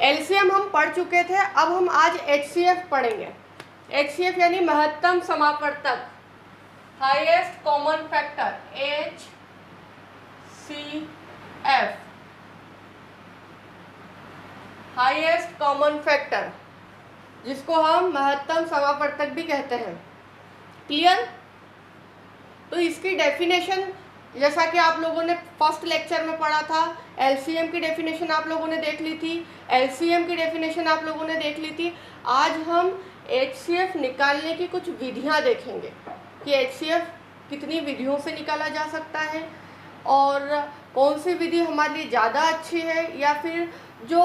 LCM हम पढ़ चुके थे, अब हम आज एचसीएफ पढ़ेंगे। एचसीएफ यानी महत्तम समापवर्तक, highest common factor, HCF, highest common factor, जिसको हम महत्तम समापवर्तक भी कहते हैं। क्लियर? तो इसकी डेफिनेशन जैसा कि आप लोगों ने फर्स्ट लेक्चर में पढ़ा था, एलसीएम की डेफिनेशन आप लोगों ने देख ली थी, एलसीएम की डेफिनेशन आप लोगों ने देख ली थी। आज हम एचसीएफ निकालने की कुछ विधियां देखेंगे कि एचसीएफ कितनी विधियों से निकाला जा सकता है और कौन सी विधि हमारे लिए ज़्यादा अच्छी है या फिर जो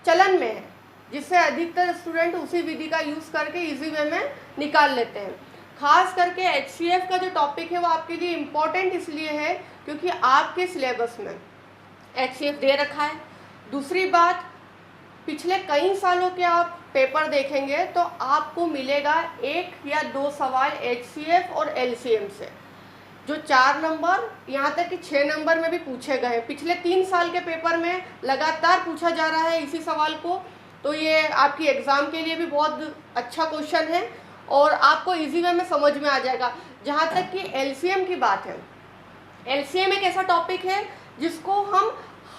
चलन में है, जिससे अधिकतर स्टूडेंट उसी विधि का यूज़ करके इजी वे में निकाल लेते हैं। खास करके एचसीएफ का जो टॉपिक है वो आपके लिए इम्पॉर्टेंट इसलिए है क्योंकि आपके सिलेबस में एचसीएफ दे रखा है। दूसरी बात, पिछले कई सालों के आप पेपर देखेंगे तो आपको मिलेगा 1 या 2 सवाल एचसीएफ और एलसीएम से, जो 4 नंबर यहाँ तक कि 6 नंबर में भी पूछे गए। पिछले 3 साल के पेपर में लगातार पूछा जा रहा है इसी सवाल को, तो ये आपकी एग्ज़ाम के लिए भी बहुत अच्छा क्वेश्चन है और आपको इजी वे में समझ में आ जाएगा। जहाँ तक कि एलसीएम की बात है, एलसीएम एक ऐसा टॉपिक है जिसको हम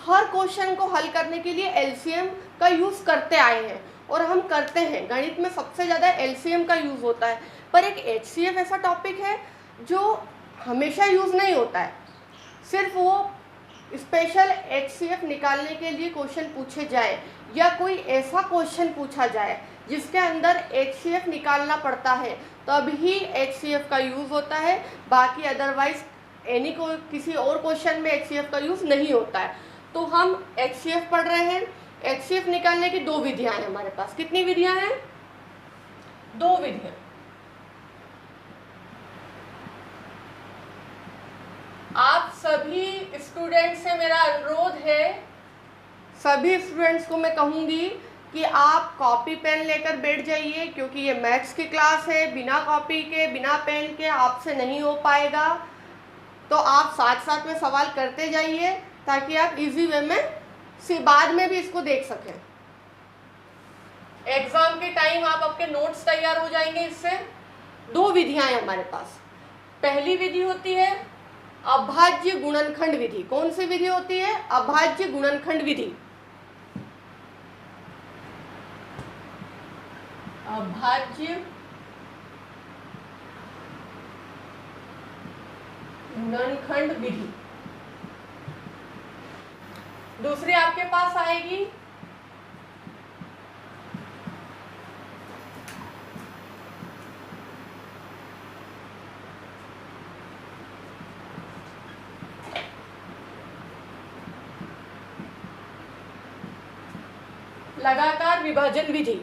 हर क्वेश्चन को हल करने के लिए एलसीएम का यूज़ करते आए हैं और हम करते हैं। गणित में सबसे ज़्यादा एलसीएम का यूज़ होता है, पर एक एचसीएफ ऐसा टॉपिक है जो हमेशा यूज़ नहीं होता है। सिर्फ वो स्पेशल एचसीएफ निकालने के लिए क्वेश्चन पूछे जाए या कोई ऐसा क्वेश्चन पूछा जाए जिसके अंदर एचसीएफ निकालना पड़ता है तभी एचसीएफ का यूज़ होता है। बाकी अदरवाइज किसी और क्वेश्चन में एचसीएफ का यूज़ नहीं होता है। तो हम एचसीएफ पढ़ रहे हैं। एचसीएफ निकालने की 2 विधियां हैं हमारे पास। कितनी विधियां हैं? 2 विधियां। आप सभी स्टूडेंट से मेरा अनुरोध है, सभी स्टूडेंट्स को मैं कहूँगी कि आप कॉपी पेन लेकर बैठ जाइए क्योंकि ये मैथ्स की क्लास है। बिना कॉपी के, बिना पेन के आपसे नहीं हो पाएगा। तो आप साथ साथ में सवाल करते जाइए ताकि आप इजी वे में बाद में भी इसको देख सकें। एग्जाम के टाइम आप आपके नोट्स तैयार हो जाएंगे इससे। 2 विधियां हैं हमारे पास। पहली विधि होती है अभाज्य गुणनखंड विधि। कौन सी विधि होती है? अभाज्य गुणनखंड विधि। अभाज्य गुणनखंड विधि। दूसरी आपके पास आएगी लगातार विभाजन विधि।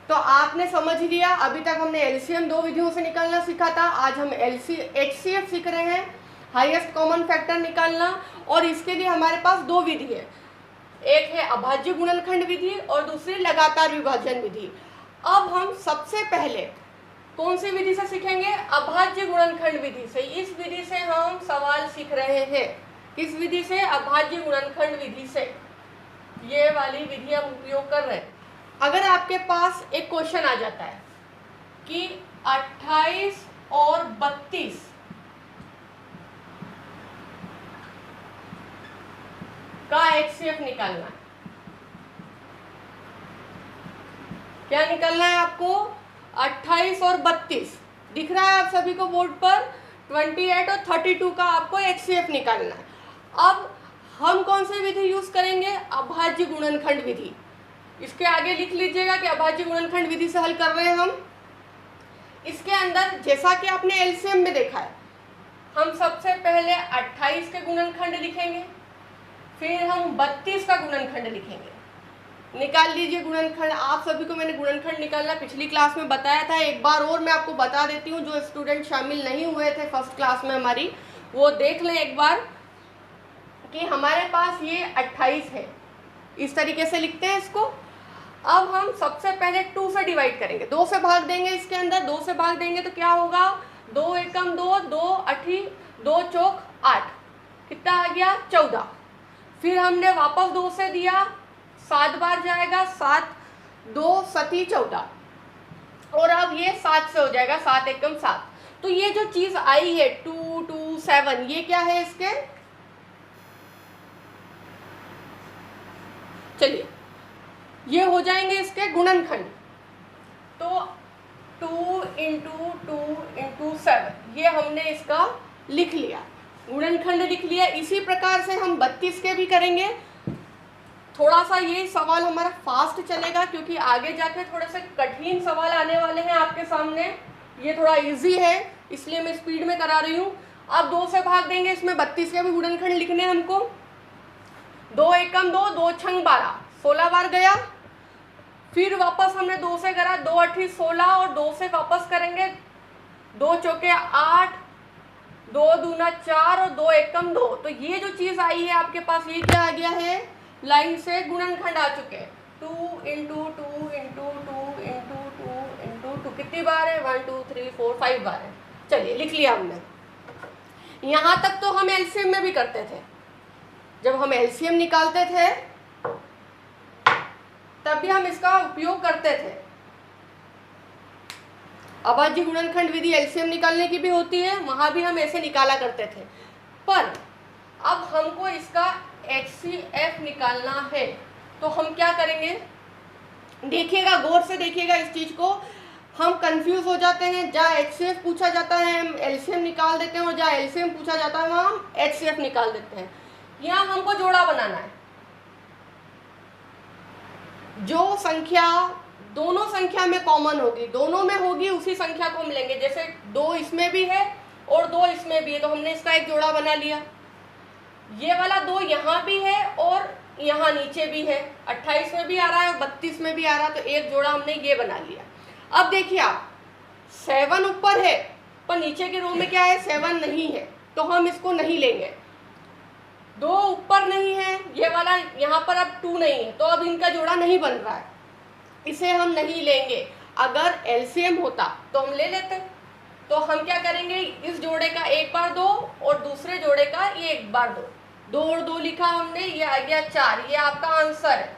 तो आपने समझ लिया, अभी तक हमने एलसीएम 2 विधियों से निकालना सीखा था। आज हम एचसीएफ सीख रहे हैं, हाईएस्ट कॉमन फैक्टर निकालना। और इसके लिए हमारे पास 2 विधि है, एक है अभाज्य गुणनखंड विधि और दूसरी लगातार विभाजन विधि। अब हम सबसे पहले कौन सी विधि से सीखेंगे? अभाज्य गुणनखंड विधि से। इस विधि से हम सवाल सीख रहे हैं। किस विधि से? अभाज्य गुणनखंड विधि से। ये वाली विधि हम उपयोग कर रहे हैं। अगर आपके पास एक क्वेश्चन आ जाता है कि 28 और 32 का एचसीएफ निकालना है, क्या निकालना है आपको? 28 और 32 दिख रहा है आप सभी को बोर्ड पर। 28 और 32 का आपको एचसीएफ निकालना है। अब हम कौन सी विधि यूज करेंगे? अभाज्य गुणनखंड विधि। इसके आगे लिख लीजिएगा कि अभाज्य गुणनखंड विधि से हल कर रहे हैं हम। इसके अंदर जैसा कि आपने एलसीएम में देखा है, हम सबसे पहले 28 के गुणनखंड लिखेंगे, फिर हम 32 का गुणनखंड लिखेंगे। निकाल लीजिए गुणनखंड। आप सभी को मैंने गुणनखंड निकालना पिछली क्लास में बताया था। एक बार और मैं आपको बता देती हूँ, जो स्टूडेंट शामिल नहीं हुए थे फर्स्ट क्लास में हमारी, वो देख लें एक बार कि हमारे पास ये 28 है। इस तरीके से लिखते हैं इसको। अब हम सबसे पहले 2 से डिवाइड करेंगे, 2 से भाग देंगे। इसके अंदर 2 से भाग देंगे तो क्या होगा? 2 एकम 2, 2 अठी 2 चौक 8, कितना आ गया? 14। फिर हमने वापस 2 से दिया 7 बार जाएगा, 7 2 सती 14, और अब ये 7 से हो जाएगा, 7 एकम 7। तो ये जो चीज आई है 2 2 7, ये क्या है इसके, चलिए ये हो जाएंगे इसके गुणनखंड। तो 2 इंटू 2 इंटू 7 ये हमने इसका लिख लिया, गुणनखंड लिख लिया। इसी प्रकार से हम 32 के भी करेंगे। थोड़ा सा ये सवाल हमारा फास्ट चलेगा क्योंकि आगे जाके थोड़े से कठिन सवाल आने वाले हैं आपके सामने। ये थोड़ा इजी है इसलिए मैं स्पीड में करा रही हूँ। अब 2 से भाग देंगे, इसमें 32 के भी गुणनखंड लिखने हमको। 2 एकम 2, 2 छंग 12, 16 बार गया। फिर वापस हमने 2 से करा, 2 8 16 और 2 से वापस करेंगे, 2 चौके 8, 2 दूना 4 और 2 एकम 2। तो ये जो चीज आई है आपके पास, ये क्या आ गया है, लाइन से गुणनखंड आ चुके हैं। 2 इंटू 2 इंटू 2 इंटू 2 इंटू 2 कितनी बार है, 1 2 3 4 5 बार है। चलिए लिख लिया हमने। यहाँ तक तो हम एलसीएम में भी करते थे, जब हम एलसीएम निकालते थे तब भी हम इसका उपयोग करते थे। अभाज्य गुणनखंड विधि एलसीएम निकालने की भी होती है, वहां भी हम ऐसे निकाला करते थे। पर अब हमको इसका HCF निकालना है, तो हम क्या करेंगे, देखिएगा गौर से देखिएगा इस चीज को। हम कंफ्यूज हो जाते हैं, जहाँ HCF पूछा जाता है हम एलसीएम निकाल देते हैं, और जहाँ एलसीएम पूछा जाता है वहाँ हम HCF निकाल देते हैं। यहाँ हमको जोड़ा बनाना है। जो संख्या दोनों संख्या में कॉमन होगी, दोनों में होगी, उसी संख्या को हम लेंगे। जैसे 2 इसमें भी है और 2 इसमें भी है, तो हमने इसका एक जोड़ा बना लिया। ये वाला 2 यहाँ भी है और यहाँ नीचे भी है, 28 में भी आ रहा है और 32 में भी आ रहा है, तो एक जोड़ा हमने ये बना लिया। अब देखिए आप, 7 ऊपर है पर नीचे के रो में क्या है, 7 नहीं है, तो हम इसको नहीं लेंगे। 2 ऊपर नहीं है, ये वाला यहाँ पर अब 2 नहीं है, तो अब इनका जोड़ा नहीं बन रहा है, इसे हम नहीं लेंगे। अगर एलसीएम होता तो हम ले लेते। तो हम क्या करेंगे, इस जोड़े का एक बार 2 और दूसरे जोड़े का ये एक बार 2, 2 और 2 लिखा हमने, ये आ गया 4, ये आपका आंसर है।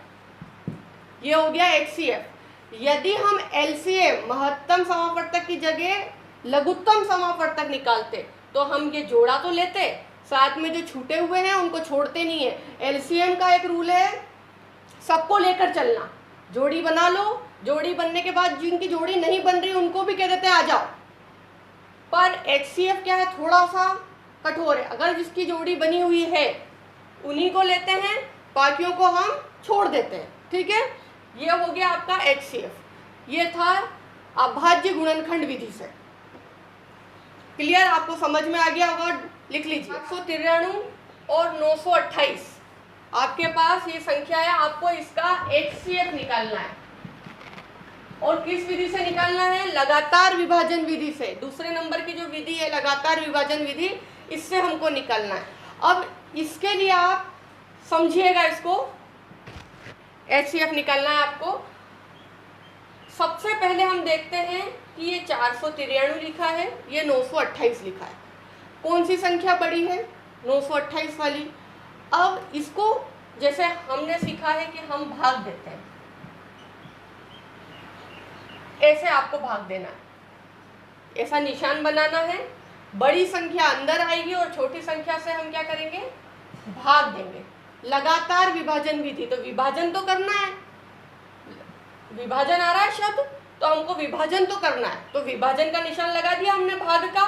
ये हो गया HCF। यदि हम LCM महत्तम समापवर्तक की जगह लघुत्तम समापवर्तक निकालते तो हम ये जोड़ा तो लेते, साथ में जो छूटे हुए हैं उनको छोड़ते नहीं है। LCM का एक रूल है, सबको लेकर चलना। जोड़ी बना लो, जोड़ी बनने के बाद जिनकी जोड़ी नहीं बन रही उनको भी कह देते हैं आ जाओ। पर HCF क्या है, थोड़ा सा कठोर है। अगर जिसकी जोड़ी बनी हुई है उन्हीं को लेते हैं, बाकियों को हम छोड़ देते हैं। ठीक है, ये हो गया आपका HCF। ये था अभाज्य गुणनखंड विधि से। क्लियर, आपको समझ में आ गया होगा, लिख लीजिए। 893 और 928 आपके पास ये संख्या है, आपको इसका HCF निकालना है। और किस विधि से निकालना है, लगातार विभाजन विधि से। दूसरे नंबर की जो विधि है लगातार विभाजन विधि, इससे हमको निकालना है। अब इसके लिए आप समझिएगा, इसको HCF निकालना है आपको। सबसे पहले हम देखते हैं कि ये 493 लिखा है, ये 928 लिखा है, कौन सी संख्या बड़ी है, 928 वाली। अब इसको जैसे हमने सीखा है कि हम भाग देते हैं, ऐसे आपको भाग देना है, ऐसा निशान बनाना है। बड़ी संख्या अंदर आएगी और छोटी संख्या से हम क्या करेंगे, भाग देंगे। लगातार विभाजन विधि, तो विभाजन तो करना है, विभाजन आ रहा है शब्द, तो हमको विभाजन तो करना है। तो विभाजन का निशान लगा दिया हमने भाग का,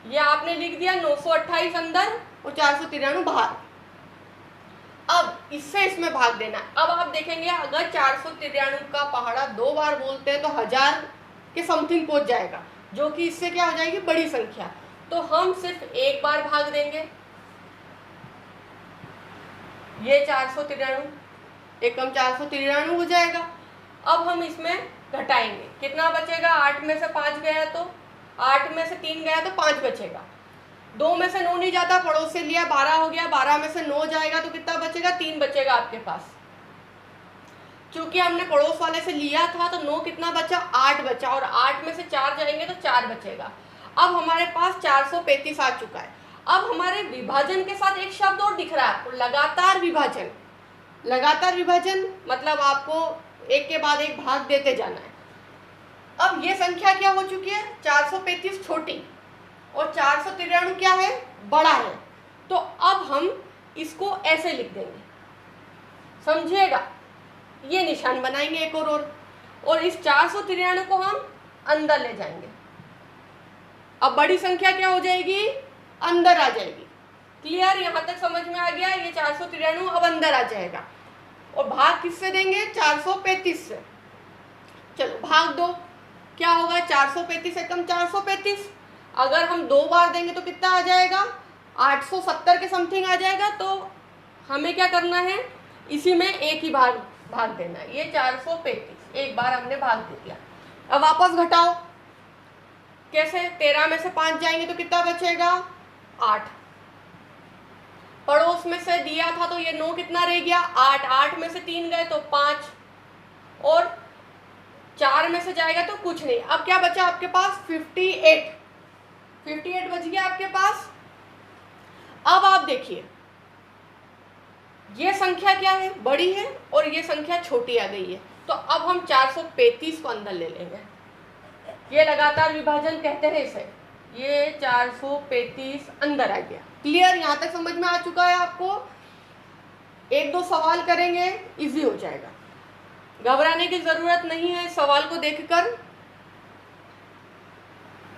ये आपने लिख दिया 928 अंदर और 493 बाहर। अब इससे इसमें भाग देना है। अब आप देखेंगे अगर 493 का पहाड़ा 2 बार बोलते हैं तो 1000 के समथिंग पहुंच जाएगा, जो कि इससे क्या हो जाएगी, बड़ी संख्या। तो हम सिर्फ एक बार भाग देंगे, ये 493 एकम 493 हो जाएगा। अब हम इसमें घटाएंगे, कितना बचेगा, 8 में से 5 गया तो 8 में से 3 गया तो 5 बचेगा। 2 में से 9 नहीं जाता, पड़ोस से लिया 12 हो गया, 12 में से 9 जाएगा तो कितना बचेगा, 3 बचेगा आपके पास। क्योंकि हमने पड़ोस वाले से लिया था तो 9 कितना बचा, 8 बचा, और 8 में से 4 जाएंगे तो 4 बचेगा। अब हमारे पास 435 आ चुका है। अब हमारे विभाजन के साथ एक शब्द और दिख रहा है आपको, लगातार विभाजन। लगातार विभाजन मतलब आपको एक के बाद एक भाग देते जाना है। अब ये संख्या क्या हो चुकी है, 435 छोटी और 493 क्या है, बड़ा है। तो अब हम इसको ऐसे लिख देंगे, समझिएगा, ये निशान बनाएंगे एक और इस 493 को हम अंदर ले जाएंगे। अब बड़ी संख्या क्या हो जाएगी, अंदर आ जाएगी। क्लियर, यहाँ तक समझ में आ गया। ये 493 अब अंदर आ जाएगा और भाग किससे देंगे, 435 से। चलो भाग दो, क्या होगा, 435 एकम 435। अगर हम 2 बार देंगे तो कितना आ जाएगा, 870 के समथिंग आ जाएगा। तो हमें क्या करना है, इसी में एक ही भाग देना है। ये 435 एक बार हमने भाग दे दिया। अब वापस घटाओ, कैसे, 13 में से 5 जाएंगे तो कितना बचेगा, 8। पड़ोस में से दिया था तो ये 9 कितना रह गया, 8। 8 में से 3 गए तो 5 और 4 में से जाएगा तो कुछ नहीं। अब क्या बचा आपके पास, 58 बच गया आपके पास। अब आप देखिए, ये संख्या क्या है, बड़ी है और ये संख्या छोटी आ गई है। तो अब हम 435 को अंदर ले लेंगे। ये लगातार विभाजन कहते हैं इसे। ये 435 अंदर आ गया। क्लियर, यहाँ तक समझ में आ चुका है आपको। 1-2 सवाल करेंगे, इजी हो जाएगा, घबराने की जरूरत नहीं है सवाल को देखकर।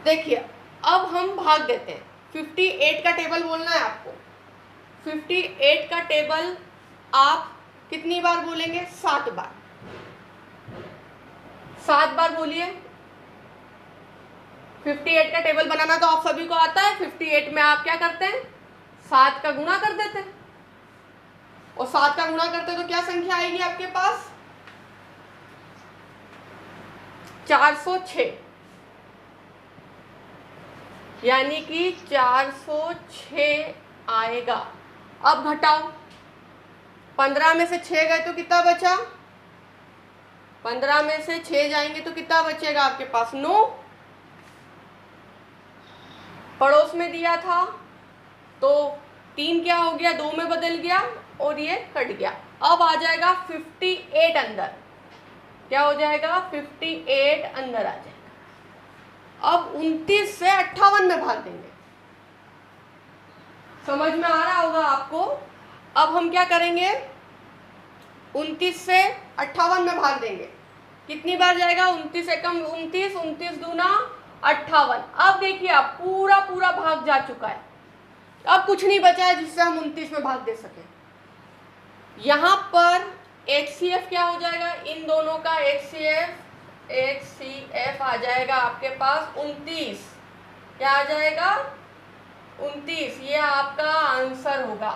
देखिए अब हम भाग देते हैं। 58 का टेबल बोलना है आपको। 58 का टेबल आप कितनी बार बोलेंगे, 7 बार। 7 बार बोलिए। 58 का टेबल बनाना तो आप सभी को आता है। 58 में आप क्या करते हैं, 7 का गुणा कर देते हैं और 7 का गुणा करते हैं तो क्या संख्या आएगी आपके पास, 406। यानी कि 406 आएगा। अब घटाओ, 15 में से 6 गए तो कितना बचा, 15 में से 6 जाएंगे तो कितना बचेगा आपके पास, 9। पड़ोस में दिया था तो 3 क्या हो गया, 2 में बदल गया और ये कट गया। अब आ जाएगा 58 अंदर। क्या हो जाएगा, 58 अंदर आ जाएगा। अब 29 से 58 में भाग देंगे। समझ में आ रहा होगा आपको। अब हम क्या करेंगे, 29 से 58 में भाग देंगे। कितनी बार जाएगा, 29 एकम 29, 29 दूना 58। अब देखिए आप पूरा भाग जा चुका है। अब कुछ नहीं बचा है जिससे हम 29 में भाग दे सके। यहाँ पर HCF क्या हो जाएगा, इन दोनों का HCF आ जाएगा आपके पास 29। क्या आ जाएगा, 29। ये आपका आंसर होगा।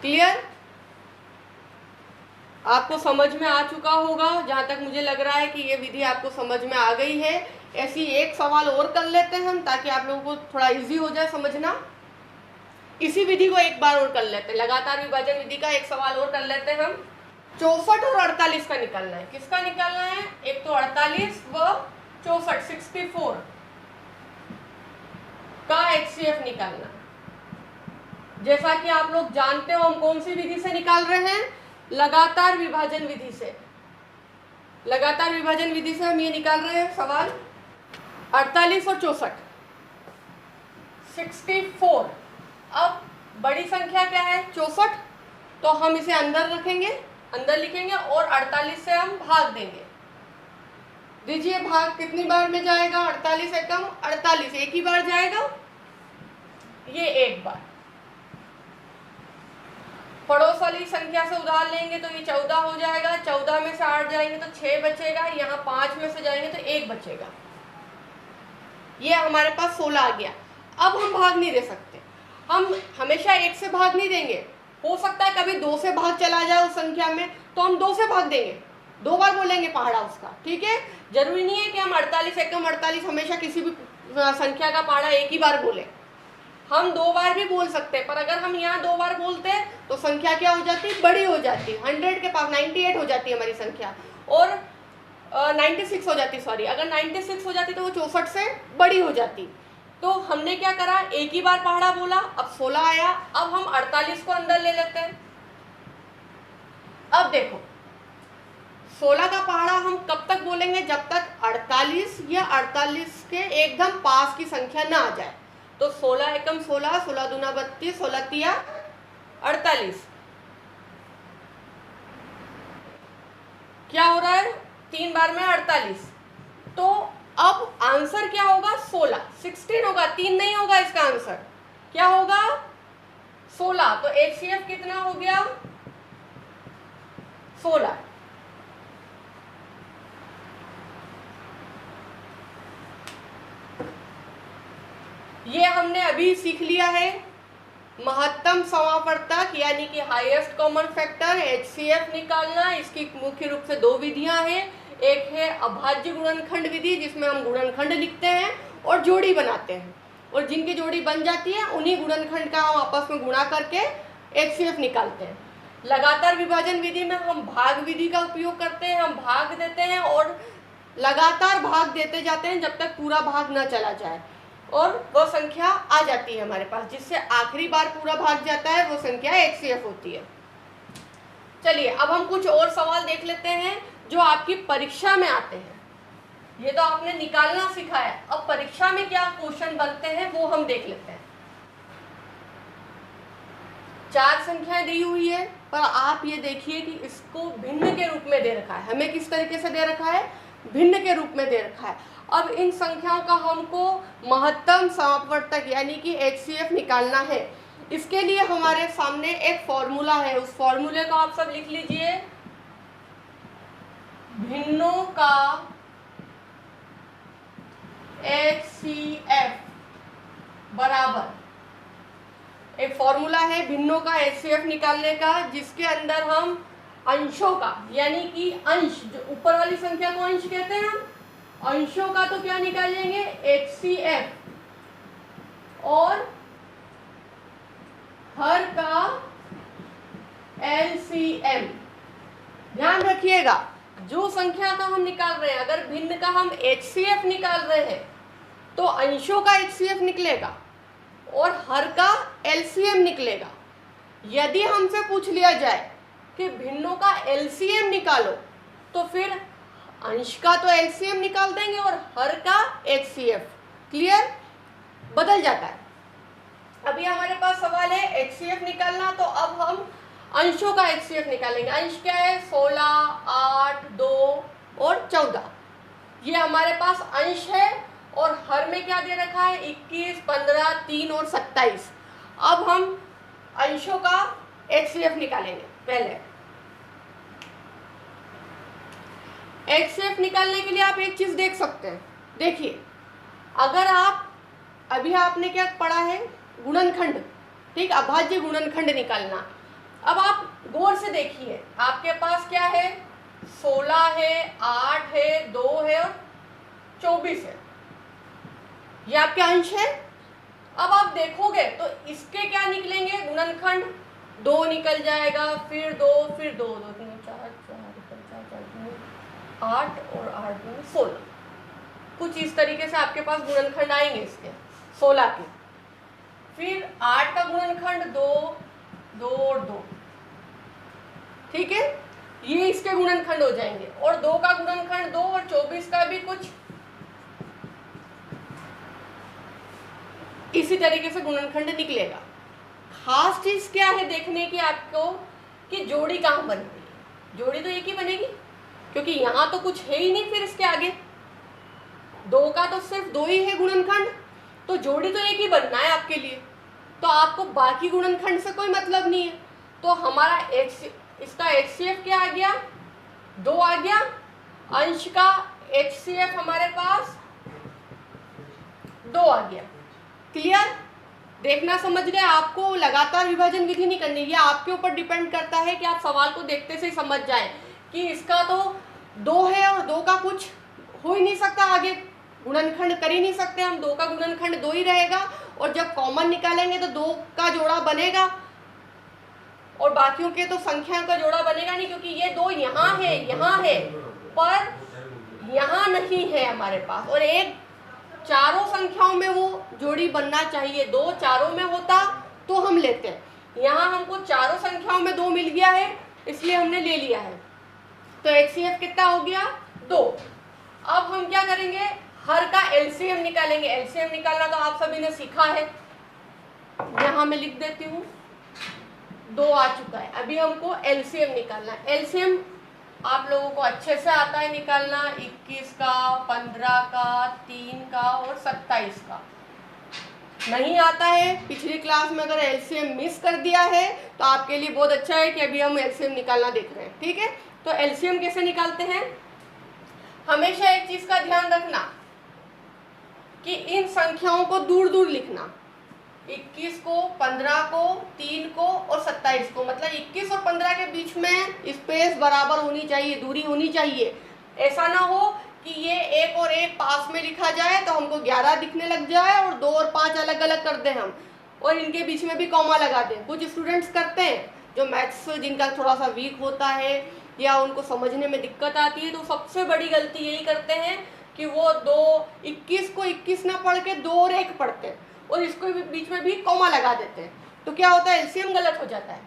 क्लियर, आपको समझ में आ चुका होगा। जहाँ तक मुझे लग रहा है कि ये विधि आपको समझ में आ गई है। ऐसी एक सवाल और कर लेते हैं हम, ताकि आप लोगों को थोड़ा इजी हो जाए समझना। इसी विधि को एक बार और कर लेते हैं, लगातार विभाजन विधि का एक सवाल और कर लेते हैं हम। 64 और 48 का निकालना है। किसका निकालना है, एक तो 48 व 64, 64 का HCF निकालना। जैसा कि आप लोग जानते हो, हम कौन सी विधि से निकाल रहे हैं, लगातार विभाजन विधि से। लगातार विभाजन विधि से हम ये निकाल रहे हैं सवाल। 48 और 64, 64। अब बड़ी संख्या क्या है, 64, तो हम इसे अंदर रखेंगे, अंदर लिखेंगे और 48 से हम भाग देंगे। दीजिए भाग, कितनी बार में जाएगा, 48 एकम 48, एक ही बार जाएगा, ये एक बार। पड़ोस वाली संख्या से उधार लेंगे तो ये 14 हो जाएगा। 14 में से 8 जाएंगे तो 6 बचेगा। यहाँ 5 में से जाएंगे तो 1 बचेगा। ये हमारे पास 16 आ गया। अब हम भाग नहीं दे सकते, हम हमेशा 1 से भाग नहीं देंगे। हो सकता है कभी 2 से भाग चला जाए उस संख्या में, तो हम 2 से भाग देंगे, 2 बार बोलेंगे पहाड़ा उसका। ठीक है, जरूरी नहीं है कि हम 48 एकम 48 हमेशा किसी भी संख्या का पहाड़ा एक ही बार बोले। हम 2 बार भी बोल सकते हैं, पर अगर हम यहाँ 2 बार बोलते हैं तो संख्या क्या हो जाती है, बड़ी हो जाती है। 100 के पास 98 हो जाती है हमारी संख्या, और 96 हो जाती, सॉरी, अगर 96 हो जाती तो वो 64 से बड़ी हो जाती। तो हमने क्या करा, एक ही बार पहाड़ा बोला, अब 16 आया, अब हम 48 को अंदर ले लेते हैं। अब देखो 16 का पहाड़ा हम कब तक बोलेंगे, जब तक 48 या 48 के एकदम पास की संख्या ना आ जाए। तो 16 एकम 16, 16 दूना 32, 16 तिया 48। क्या हो रहा है, 3 बार में 48। तो अब आंसर क्या होगा, 16 होगा, 3 नहीं होगा इसका आंसर। क्या होगा, 16। तो HCF कितना हो गया, 16। ये हमने अभी सीख लिया है महत्तम समावर्तक यानी कि हाईएस्ट कॉमन फैक्टर HCF निकालना। इसकी मुख्य रूप से 2 विधियां हैं। एक है अभाज्य गुणनखंड विधि, जिसमें हम गुणनखंड लिखते हैं और जोड़ी बनाते हैं, और जिनकी जोड़ी बन जाती है उन्हीं गुणनखंड का हम आपस में गुणा करके HCF निकालते हैं। लगातार विभाजन विधि में हम भाग विधि का उपयोग करते हैं, हम भाग देते हैं और लगातार भाग देते जाते हैं जब तक पूरा भाग न चला जाए और वह संख्या आ जाती है हमारे पास, जिससे आखिरी बार पूरा भाग जाता है, वो संख्या HCF होती है। चलिए अब हम कुछ और सवाल देख लेते हैं जो आपकी परीक्षा में आते हैं। ये तो आपने निकालना सिखाया, अब परीक्षा में क्या क्वेश्चन बनते हैं वो हम देख लेते हैं। 4 संख्याएं दी हुई है, पर आप ये देखिए कि इसको भिन्न के रूप में दे रखा है। हमें किस तरीके से दे रखा है, भिन्न के रूप में दे रखा है। अब इन संख्याओं का हमको महत्तम समावर्तक यानी कि HCF निकालना है। इसके लिए हमारे सामने एक फॉर्मूला है, उस फॉर्मूले को आप सब लिख लीजिए। भिन्नों का HCF बराबर, एक फॉर्मूला है भिन्नों का HCF निकालने का, जिसके अंदर हम अंशों का यानी कि अंश, जो ऊपर वाली संख्या को अंश कहते हैं, हम अंशों का तो क्या निकालेंगे, HCF, और हर का LCM। ध्यान रखिएगा, जो संख्या का हम निकाल रहे हैं, अगर भिन्न का हम HCF निकाल रहे हैं तो अंशों का HCF निकलेगा और हर का LCM निकलेगा। यदि हमसे पूछ लिया जाए कि भिन्नों का LCM निकालो, तो फिर अंश का तो LCM निकाल देंगे और हर का HCF। क्लियर, बदल जाता है। अभी हमारे पास सवाल है HCF निकालना, तो अब हम अंशों का HCF निकालेंगे। अंश क्या है, 16, 8, 2 और 14। ये हमारे पास अंश है और हर में क्या दे रखा है, 21, 15, 3 और 27। अब हम अंशों का HCF निकालेंगे। पहले HCF निकालने के लिए आप एक चीज देख सकते हैं। देखिए, अगर आप अभी आपने क्या पढ़ा है, गुणनखंड, ठीक, अभाज्य गुणनखंड निकालना। अब आप गौर से देखिए, आपके पास क्या है, 16 है, 8 है, 2 है और 24 है। ये आपके अंश है। अब आप देखोगे तो इसके क्या निकलेंगे, गुणनखंड 2 निकल जाएगा, फिर 2, फिर 2, 2 3 4 8 और 8 2 16। कुछ इस तरीके से आपके पास गुणनखंड आएंगे इसके 16 के। फिर 8 का गुणनखंड 2, 2 और 2, ठीक है, ये इसके गुणनखंड हो जाएंगे। और 2 का गुणनखंड 2 और 24 का भी कुछ इसी तरीके से गुणनखंड निकलेगा। खास चीज क्या है देखने की आपको, कि जोड़ी कहाँ बनती है। जोड़ी तो एक ही बनेगी, क्योंकि यहाँ तो कुछ है ही नहीं। फिर इसके आगे 2 का तो सिर्फ 2 ही है गुणनखंड, तो जोड़ी तो एक ही बनना है आपके लिए, तो आपको बाकी गुणनखंड से कोई मतलब नहीं है। तो हमारा इसका HCF क्या आ गया, 2 आ गया। अंश का HCF हमारे पास 2 आ गया। क्लियर, देखना समझ गए। आपको लगातार विभाजन विधि नहीं करनी, ये आपके ऊपर डिपेंड करता है कि आप सवाल को देखते से समझ जाएं कि इसका तो 2 है और 2 का कुछ हो ही नहीं सकता, आगे गुणनखंड कर ही नहीं सकते हम। 2 का गुणनखंड 2 ही रहेगा, और जब कॉमन निकालेंगे तो 2 का जोड़ा बनेगा और बाकियों के तो संख्या का जोड़ा बनेगा नहीं, क्योंकि ये 2 यहाँ है पर यहाँ नहीं है हमारे पास, और एक चारों संख्याओं में वो जोड़ी बनना चाहिए, 2 चारों में होता तो हम लेते हैं। यहाँ हमको चारों संख्याओं में 2 मिल गया है, इसलिए हमने ले लिया है। तो HCF कितना हो गया? 2। अब हम क्या करेंगे? हर का LCM निकालेंगे। LCM निकालना तो आप सभी ने सीखा है, यहाँ मैं लिख देती हूँ, 2 आ चुका है। अभी हमको LCM निकालना है। LCM आप लोगों को अच्छे से आता है निकालना, 21 का, 15 का, 3 का और 27 का। नहीं आता है, पिछली क्लास में अगर LCM मिस कर दिया है तो आपके लिए बहुत अच्छा है कि अभी हम LCM निकालना देख रहे हैं। ठीक है, तो LCM कैसे निकालते हैं? हमेशा एक चीज का ध्यान रखना कि इन संख्याओं को दूर दूर लिखना, 21 को, 15 को, 3 को और 27 को, मतलब 21 और 15 के बीच में स्पेस बराबर होनी चाहिए, दूरी होनी चाहिए। ऐसा ना हो कि ये 1 और 1 पास में लिखा जाए तो हमको 11 दिखने लग जाए और 2 और 5 अलग अलग कर दें हम, और इनके बीच में भी कॉमा लगा दें। कुछ स्टूडेंट्स करते हैं जो मैथ्स जिनका थोड़ा सा वीक होता है या उनको समझने में दिक्कत आती है, तो सबसे बड़ी गलती यही करते हैं कि वो 21 को 21 ना पढ़ के 2 और 1 पढ़ते हैं और इसको बीच में भी कॉमा लगा देते हैं, तो क्या होता है? LCM गलत हो जाता है।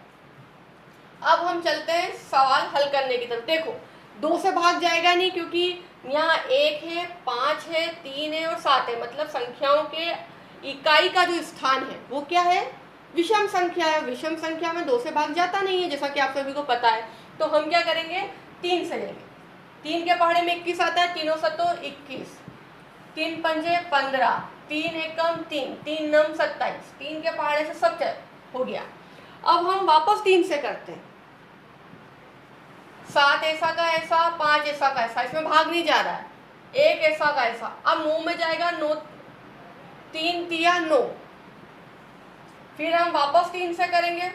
अब हम चलते हैं सवाल हल करने की तरफ। देखो, 2 से भाग जाएगा नहीं, क्योंकि यहाँ 1 है, 5 है, 3 है और 7 है, मतलब संख्याओं के इकाई का जो स्थान है वो क्या है? विषम संख्या है। विषम संख्या में 2 से भाग जाता नहीं है, जैसा कि आप सभी को पता है। तो हम क्या करेंगे? 3 से लेंगे। 3 के पहाड़े में 21 आता है, 3 सतो 21, 3 पंजे 15, 3 एकम 3, 3 नम 27, 3 के पहाड़े से सब हो गया। अब हम वापस 3 से करते हैं। 7 ऐसा का ऐसा, 5 ऐसा का ऐसा, इसमें भाग नहीं जा रहा है, 1 ऐसा का ऐसा। अब 9 में जाएगा, 9 3 तिया 9, फिर हम वापस 3 से करेंगे।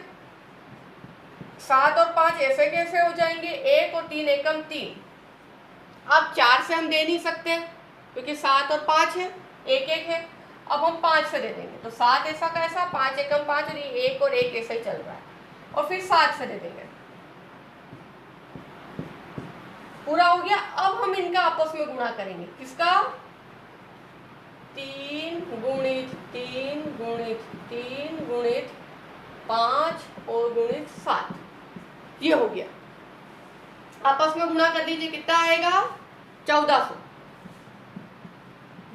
7 और 5 ऐसे कैसे हो जाएंगे? 1 और 3 एकम 3। अब 4 से हम दे नहीं सकते क्योंकि 7 और 5 है, 1 1 है। अब हम 5 से दे देंगे, तो 7 ऐसा का ऐसा, 5 एकम 5 और 1 और 1 ऐसा ही चल रहा है, और फिर 7 से दे देंगे। पूरा हो गया। अब हम इनका आपस में गुणा करेंगे। किसका? 3 गुणित 3 गुणित 3 गुणित 5 और गुणित 7, ये हो गया। आपस में गुणा कर लीजिए, कितना आएगा? 1400।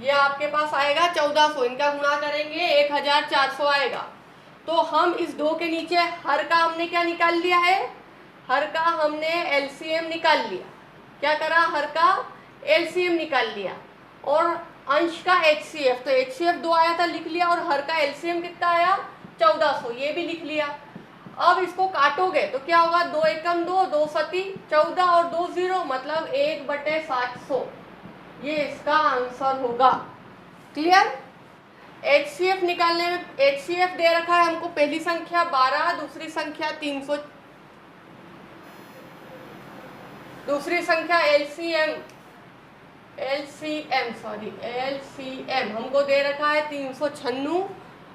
ये आपके पास आएगा 1400, इनका गुणा करेंगे 1400 आएगा। तो हम इस 2 के नीचे हर का हमने क्या निकाल लिया है? हर का हमने LCM निकाल लिया। क्या करा? हर का LCM निकाल लिया और अंश का HCF, तो HCF 2 आया था, लिख लिया, और हर का LCM कितना आया? 1400, ये भी लिख लिया। अब इसको काटोगे तो क्या होगा? 2 एकम 2, 2 सती 14 और 2 0, मतलब 1/700, ये इसका आंसर होगा। क्लियर? HCF निकालने में HCF दे रखा है हमको, पहली संख्या 12, दूसरी संख्या 300, दूसरी संख्या LCM हमको दे रखा है 396,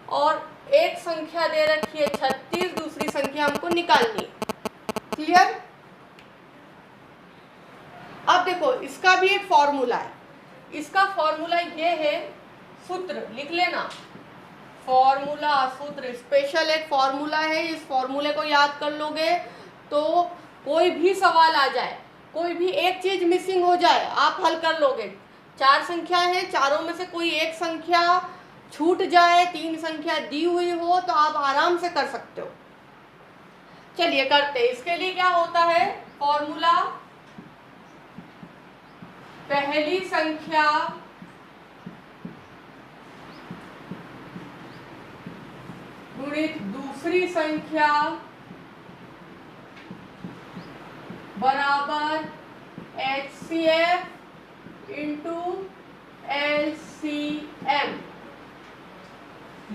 और एक संख्या दे रखी है 36, दूसरी संख्या हमको निकालनी। क्लियर? अब देखो, इसका भी एक फॉर्मूला है। इसका फॉर्मूला ये है, सूत्र लिख लेना, फॉर्मूला, सूत्र, स्पेशल एक फॉर्मूला है। इस फॉर्मूले को याद कर लोगे तो कोई भी सवाल आ जाए, कोई भी एक चीज मिसिंग हो जाए, आप हल कर लोगे। 4 संख्या है, चारों में से कोई एक संख्या छूट जाए, 3 संख्या दी हुई हो, तो आप आराम से कर सकते हो। चलिए करते हैं। इसके लिए क्या होता है? फॉर्मूला, पहली संख्या गुणित दूसरी संख्या बराबर HCF इंटू LCM।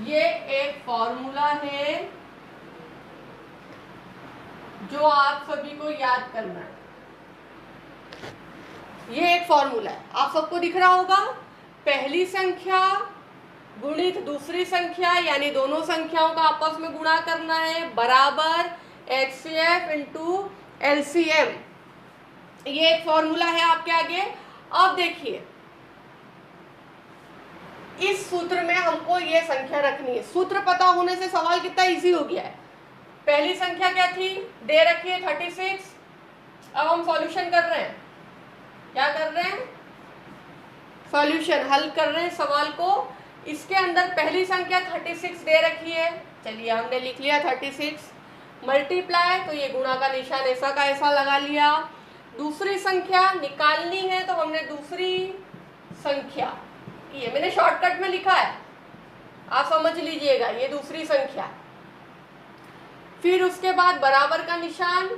ये एक फॉर्मूला है जो आप सभी को याद करना है। ये एक फॉर्मूला है, आप सबको दिख रहा होगा। पहली संख्या गुणित दूसरी संख्या, यानी दोनों संख्याओं का आपस में गुणा करना है, बराबर HCF इंटू LCM। ये एक फॉर्मूला है आपके आगे। अब देखिए, इस सूत्र में हमको ये संख्या रखनी है। सूत्र पता होने से सवाल कितना इजी हो गया है। पहली संख्या क्या थी, दे रखी है 36। अब हम सॉल्यूशन कर रहे हैं, क्या कर रहे हैं, सॉल्यूशन हल कर रहे हैं सवाल को। इसके अंदर पहली संख्या 36 दे रखी है, चलिए हमने लिख लिया 36, मल्टीप्लाई तो ये गुणा का निशान ऐसा का ऐसा लगा लिया। दूसरी संख्या निकालनी है तो हमने दूसरी संख्या, ये मैंने शॉर्टकट में लिखा है, आप समझ लीजिएगा, ये दूसरी संख्या। फिर उसके बाद बराबर का निशान,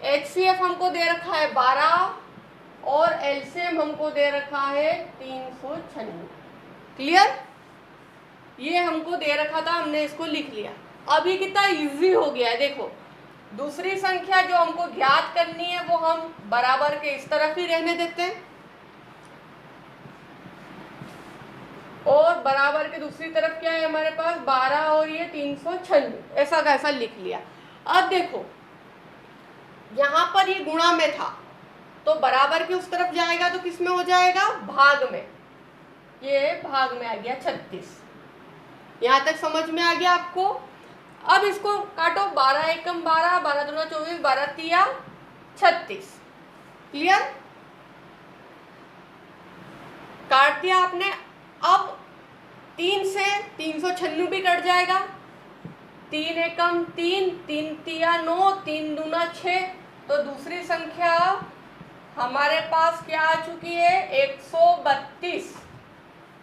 HCF हमको दे रखा है 12 और LCM हमको दे रखा है 396। क्लियर, ये हमको दे रखा था, हमने इसको लिख लिया। अब ये कितना इजी हो गया है, देखो दूसरी संख्या जो हमको ज्ञात करनी है वो हम बराबर के इस तरफ ही रहने देते हैं और बराबर के दूसरी तरफ क्या है हमारे पास 12 और ये 396, ऐसा का ऐसा लिख लिया। अब देखो यहाँ पर ये गुणा में था तो बराबर के उस तरफ जाएगा तो किस में हो जाएगा, भाग में, ये भाग में आ गया 36। यहाँ तक समझ में आ गया आपको। अब इसको काटो, 12 एकम 12, 12 दूना 24, 12 तिया 36। क्लियर, काट दिया आपने। अब 3 से 396 भी कट जाएगा, 3 एकम 3, 3 तिया 9, 3 दूना 6, तो दूसरी संख्या हमारे पास क्या आ चुकी है 132।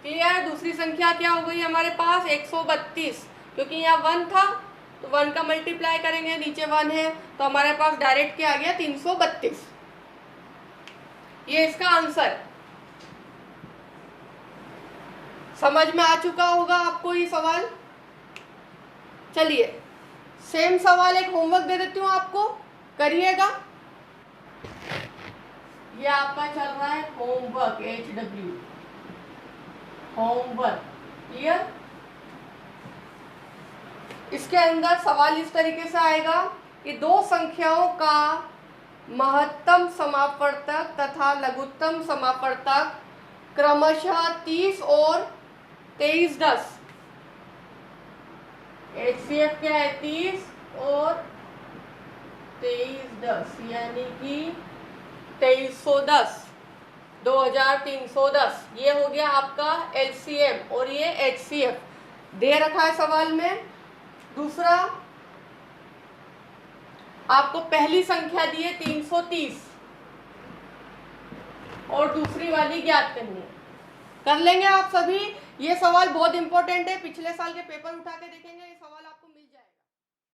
क्लियर, दूसरी संख्या क्या हो गई हमारे पास 132, क्योंकि यहाँ 1 था तो 1 का मल्टीप्लाई करेंगे, नीचे 1 है तो हमारे पास डायरेक्ट क्या आ गया 332। ये इसका आंसर समझ में आ चुका होगा आपको ये सवाल। चलिए सेम सवाल एक होमवर्क दे देती हूँ आपको, करिएगा। ये आपका चल रहा है होमवर्क, HW होमवर्क। क्लियर, इसके अंदर सवाल इस तरीके से आएगा कि दो संख्याओं का महत्तम समापवर्तक तथा लघुत्तम समापवर्तक क्रमशः 30 और 2310। HCF क्या है 30 और 2310, यानी कि 2310, 2310। ये हो गया आपका LCM और ये HCF दे रखा है सवाल में। दूसरा आपको पहली संख्या दी है 330 और दूसरी वाली ज्ञात करनी है। कर लेंगे आप सभी। ये सवाल बहुत इंपॉर्टेंट है, पिछले साल के पेपर उठा के देखेंगे।